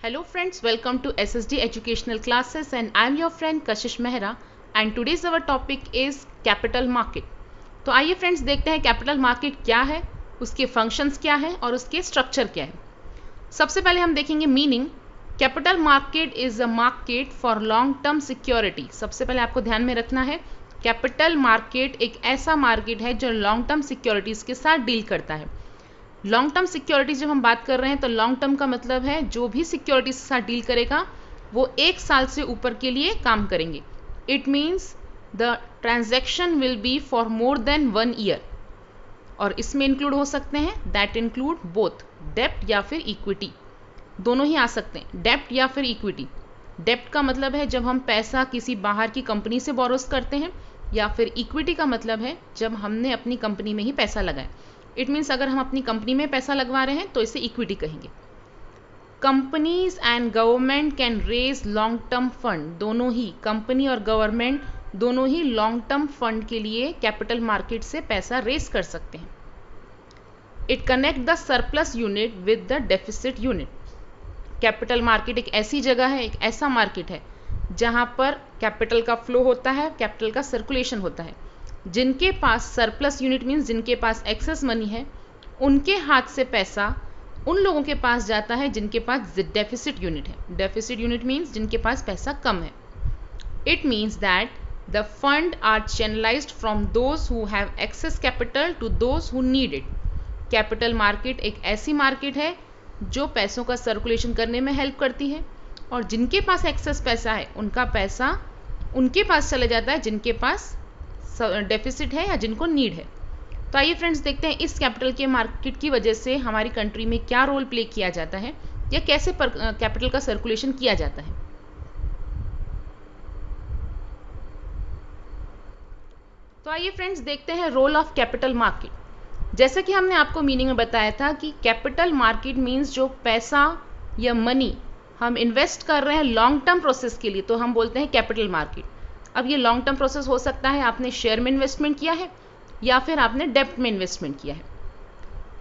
Hello friends, welcome to SSD Educational Classes and I am your friend Kashish Mehra and today's our topic is capital market. तो आइए friends देखते हैं capital market क्या है, उसके functions क्या है और उसके स्ट्रक्चर क्या है। सबसे पहले हम देखेंगे meaning. Capital market is a market for long term security. सबसे पहले आपको ध्यान में रखना है कैपिटल मार्केट एक ऐसा मार्केट है जो लॉन्ग टर्म सिक्योरिटीज़ के साथ डील करता है। लॉन्ग टर्म सिक्योरिटीज जब हम बात कर रहे हैं तो लॉन्ग टर्म का मतलब है जो भी सिक्योरिटीज के साथ डील करेगा वो 1 साल से ऊपर के लिए काम करेंगे। It means the transaction will be for more than 1 year और इसमें इंक्लूड हो सकते हैं दैट इंक्लूड बोथ डेप्ट या फिर इक्विटी, दोनों ही आ सकते हैं, डेप्ट या फिर इक्विटी। डेप्ट का मतलब है जब हम पैसा किसी बाहर की कंपनी से बोरोस करते हैं, या फिर इक्विटी का मतलब है जब हमने अपनी कंपनी में ही पैसा लगाया। इट मीन्स अगर हम अपनी कंपनी में पैसा लगवा रहे हैं तो इसे इक्विटी कहेंगे। Companies and government can raise long term fund, दोनों ही कंपनी और गवर्नमेंट दोनों ही लॉन्ग टर्म फंड के लिए कैपिटल मार्केट से पैसा रेज कर सकते हैं। It connect the surplus unit with the deficit unit. Capital market एक ऐसी जगह है, एक ऐसा मार्केट है जहां पर कैपिटल का फ्लो होता है, कैपिटल का सर्कुलेशन होता है। जिनके पास सरप्लस यूनिट मीन्स जिनके पास एक्सेस मनी है, उनके हाथ से पैसा उन लोगों के पास जाता है जिनके पास डेफिसिट यूनिट है। डेफिसिट यूनिट मीन्स जिनके पास पैसा कम है। It means that the fund are channelised from those who have access capital to those who need it. Capital market एक ऐसी मार्केट है जो पैसों का सर्कुलेशन करने में हेल्प करती है और जिनके पास एक्सेस पैसा है उनका पैसा उनके पास चले जाता है जिनके पास डेफिसिट है या जिनको नीड है। तो आइए फ्रेंड्स देखते हैं इस कैपिटल के मार्केट की वजह से हमारी कंट्री में क्या रोल प्ले किया जाता है या कैसे कैपिटल का सर्कुलेशन किया जाता है। तो आइए फ्रेंड्स देखते हैं रोल ऑफ कैपिटल मार्केट। जैसे कि हमने आपको मीनिंग में बताया था कि कैपिटल मार्केट मीन्स जो पैसा या मनी हम इन्वेस्ट कर रहे हैं लॉन्ग टर्म प्रोसेस के लिए, तो हम बोलते हैं कैपिटल मार्केट। अब ये लॉन्ग टर्म प्रोसेस हो सकता है आपने शेयर में इन्वेस्टमेंट किया है या फिर आपने डेप्ट में इन्वेस्टमेंट किया है।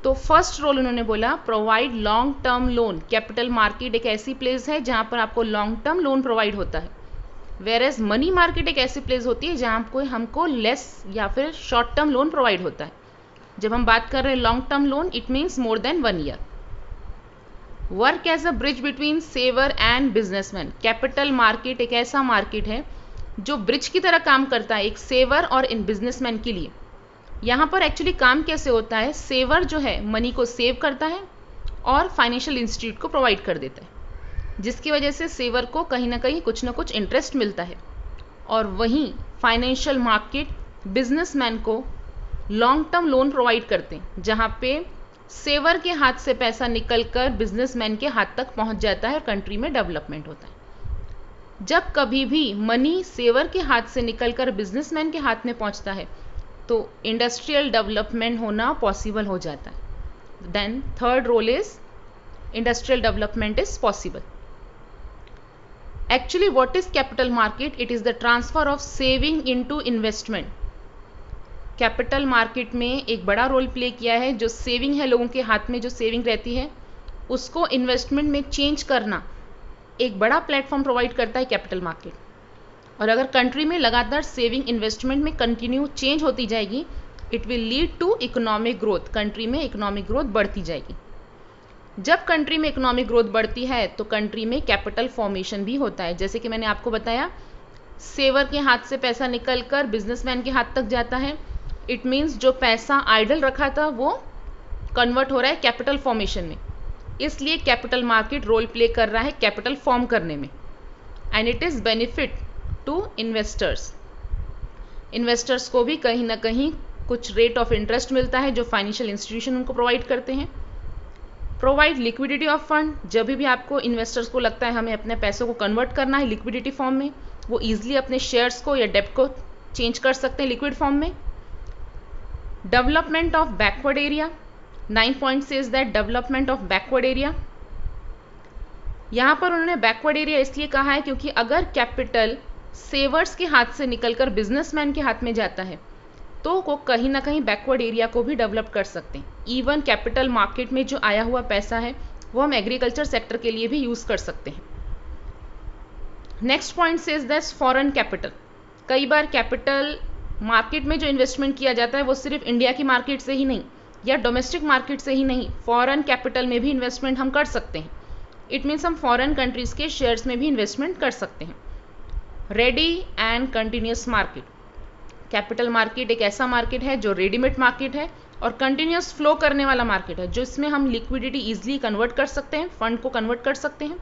तो फर्स्ट रोल उन्होंने बोला provide long term loan. Capital market एक ऐसी प्लेस है जहां पर आपको लॉन्ग टर्म लोन प्रोवाइड होता है, वेयर एज मनी मार्केट एक ऐसी प्लेस होती है जहां हमको लेस या फिर शॉर्ट टर्म लोन प्रोवाइड होता है। जब हम बात कर रहे हैं long term loan, it means more than 1 year. Work as a bridge between saver and businessman. Capital market एक ऐसा मार्केट है जो ब्रिज की तरह काम करता है एक सेवर और इन बिजनेसमैन के लिए। यहाँ पर एक्चुअली काम कैसे होता है, सेवर जो है मनी को सेव करता है और फाइनेंशियल इंस्टीट्यूट को प्रोवाइड कर देता है, जिसकी वजह से सेवर को कहीं ना कुछ इंटरेस्ट मिलता है। और वहीं फाइनेंशियल मार्केट बिजनेसमैन को लॉन्ग टर्म लोन प्रोवाइड करते हैं जहाँ पे सेवर के हाथ से पैसा निकलकर बिजनेसमैन के हाथ तक पहुँच जाता है और कंट्री में डेवलपमेंट होता है। जब कभी भी मनी सेवर के हाथ से निकलकर बिजनेसमैन के हाथ में पहुंचता है तो इंडस्ट्रियल डेवलपमेंट होना पॉसिबल हो जाता है। Then third role is industrial development is possible. Actually what is capital market? It is the transfer of saving into investment. Capital market में एक बड़ा रोल प्ले किया है, जो सेविंग है लोगों के हाथ में, जो सेविंग रहती है उसको इन्वेस्टमेंट में चेंज करना एक बड़ा प्लेटफॉर्म प्रोवाइड करता है कैपिटल मार्केट। और अगर कंट्री में लगातार सेविंग इन्वेस्टमेंट में कंटिन्यू चेंज होती जाएगी, it will lead to economic growth. Country में इकोनॉमिक ग्रोथ बढ़ती जाएगी। जब कंट्री में इकोनॉमिक ग्रोथ बढ़ती है तो कंट्री में कैपिटल फॉर्मेशन भी होता है। जैसे कि मैंने आपको बताया, सेवर के हाथ से पैसा निकलकर बिजनेसमैन के हाथ तक जाता है। इट मीन्स जो पैसा आइडल रखा था वो कन्वर्ट हो रहा है कैपिटल फॉर्मेशन में। इसलिए कैपिटल मार्केट रोल प्ले कर रहा है कैपिटल फॉर्म करने में। And it is benefit to investors. Investors को भी कहीं ना कहीं कुछ रेट ऑफ इंटरेस्ट मिलता है जो फाइनेंशियल इंस्टीट्यूशन उनको प्रोवाइड करते हैं। Provide liquidity of fund. जब भी आपको इन्वेस्टर्स को लगता है हमें अपने पैसों को कन्वर्ट करना है लिक्विडिटी फॉर्म में, वो ईजिली अपने शेयर्स को या डेप्ट को चेंज कर सकते हैं लिक्विड फॉर्म में। Development of backward area. 9 point says that development of backward area. यहाँ पर उन्होंने बैकवर्ड एरिया इसलिए कहा है क्योंकि अगर कैपिटल सेवर्स के हाथ से निकलकर बिजनेसमैन के हाथ में जाता है तो वो कहीं ना कहीं बैकवर्ड एरिया को भी डेवलप कर सकते हैं। इवन कैपिटल मार्केट में जो आया हुआ पैसा है वो हम एग्रीकल्चर सेक्टर के लिए भी यूज़ कर सकते हैं। Next point says that foreign capital. कई बार कैपिटल मार्केट में जो इन्वेस्टमेंट किया जाता है वो सिर्फ इंडिया की मार्केट से ही नहीं या डोमेस्टिक मार्केट से ही नहीं, फॉरेन कैपिटल में भी इन्वेस्टमेंट हम कर सकते हैं। इट मीन्स हम फॉरेन कंट्रीज के शेयर्स में भी इन्वेस्टमेंट कर सकते हैं। Ready and continuous market. Capital market एक ऐसा मार्केट है जो रेडीमेड मार्केट है और कंटिन्यूस फ्लो करने वाला मार्केट है, जो इसमें हम लिक्विडिटी ईजिली कन्वर्ट कर सकते हैं, फंड को कन्वर्ट कर सकते हैं,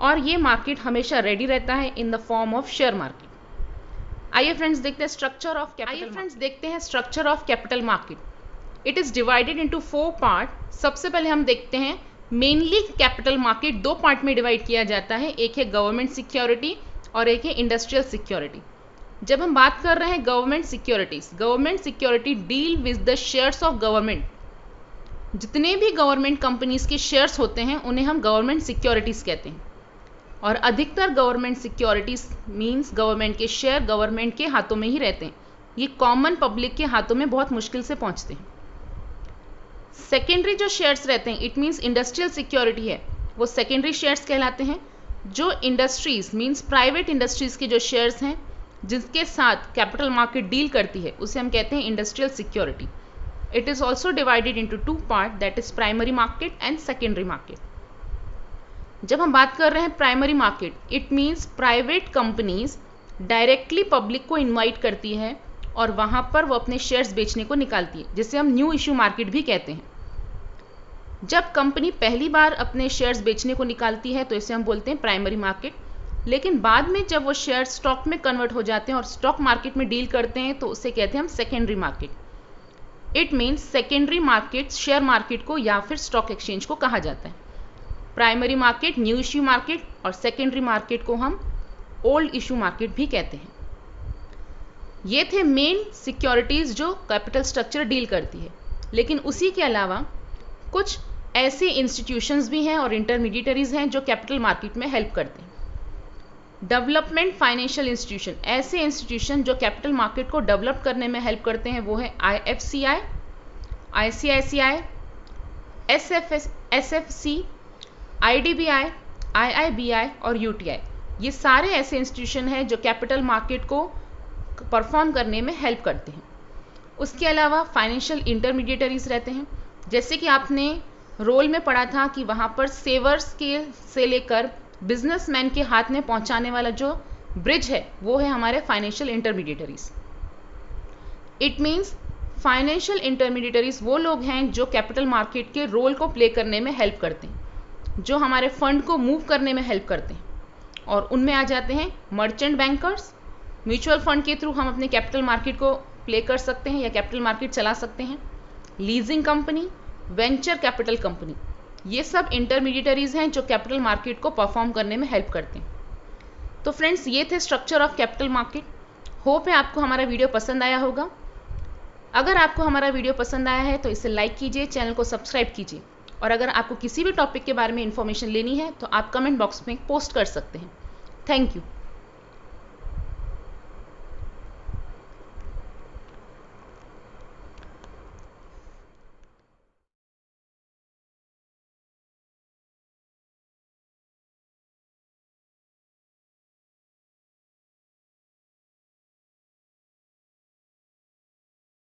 और ये मार्केट हमेशा रेडी रहता है in the form of share market. आइए फ्रेंड्स देखते हैं structure of capital market. It is divided into 4 part. सबसे पहले हम देखते हैं मेनली कैपिटल मार्केट 2 पार्ट में डिवाइड किया जाता है, एक है गवर्नमेंट सिक्योरिटी और एक है इंडस्ट्रियल सिक्योरिटी। जब हम बात कर रहे हैं government security deal with the shares of government. जितने भी गवर्नमेंट कंपनीज के शेयर्स होते हैं उन्हें हम गवर्नमेंट सिक्योरिटीज कहते हैं, और अधिकतर गवर्नमेंट सिक्योरिटीज मींस गवर्नमेंट के शेयर गवर्नमेंट के हाथों में ही रहते हैं, ये कॉमन पब्लिक के हाथों में बहुत मुश्किल से पहुंचते हैं। सेकेंडरी जो शेयर्स रहते हैं, इट मीन्स इंडस्ट्रियल सिक्योरिटी है, वो सेकेंडरी शेयर्स कहलाते हैं। जो इंडस्ट्रीज मीन्स प्राइवेट इंडस्ट्रीज के जो शेयर्स हैं जिसके साथ कैपिटल मार्केट डील करती है उसे हम कहते हैं industrial security. It is also divided into 2 part, that is primary market and secondary market. जब हम बात कर रहे हैं primary market, it means private companies directly public को इन्वाइट करती है और वहां पर वो अपने शेयर्स बेचने को निकालती है, जिसे हम न्यू इश्यू मार्केट भी कहते हैं। जब कंपनी पहली बार अपने शेयर्स बेचने को निकालती है तो इसे हम बोलते हैं प्राइमरी मार्केट, लेकिन बाद में जब वो शेयर स्टॉक में कन्वर्ट हो जाते हैं और स्टॉक मार्केट में डील करते हैं तो उसे कहते हैं हम secondary market. It means secondary market share market को या फिर स्टॉक एक्सचेंज को कहा जाता है। Primary market new issue market और सेकेंडरी मार्केट को हम ओल्ड इश्यू मार्केट भी कहते हैं। ये थे मेन सिक्योरिटीज जो कैपिटल स्ट्रक्चर डील करती है, लेकिन उसी के अलावा कुछ ऐसे इंस्टीट्यूशंस भी हैं और इंटरमीडिएटरीज हैं जो कैपिटल मार्केट में हेल्प करते हैं। डेवलपमेंट फाइनेंशियल इंस्टीट्यूशन, ऐसे इंस्टीट्यूशन जो कैपिटल मार्केट को डेवलप करने में हेल्प करते हैं, वो है IFCI, ICICI, SFC, IDBI, IIBI और UTI। ये सारे ऐसे इंस्टीट्यूशन हैं जो कैपिटल मार्केट को परफॉर्म करने में हेल्प करते हैं। उसके अलावा फाइनेंशियल इंटरमीडिएटरीज रहते हैं, जैसे कि आपने रोल में पढ़ा था कि वहाँ पर सेवर्स के से लेकर बिजनेसमैन के हाथ में पहुँचाने वाला जो ब्रिज है वो है हमारे financial intermediaries. It means financial intermediaries वो लोग हैं जो कैपिटल मार्केट के रोल को प्ले करने में हेल्प करते हैं, जो हमारे फंड को मूव करने में हेल्प करते हैं, और उनमें आ जाते हैं मर्चेंट बैंकर्स। म्यूचुअल फंड के थ्रू हम अपने कैपिटल मार्केट को प्ले कर सकते हैं या कैपिटल मार्केट चला सकते हैं। Leasing company, venture capital company, ये सब इंटरमीडिएटरीज हैं जो कैपिटल मार्केट को परफॉर्म करने में हेल्प करते हैं। तो फ्रेंड्स, ये थे structure of capital market. Hope है आपको हमारा वीडियो पसंद आया होगा। अगर आपको हमारा वीडियो पसंद आया है तो इसे लाइक कीजिए, चैनल को सब्सक्राइब कीजिए, और अगर आपको किसी भी टॉपिक के बारे में इंफॉर्मेशन लेनी है तो आप कमेंट बॉक्स में पोस्ट कर सकते हैं। Thank you.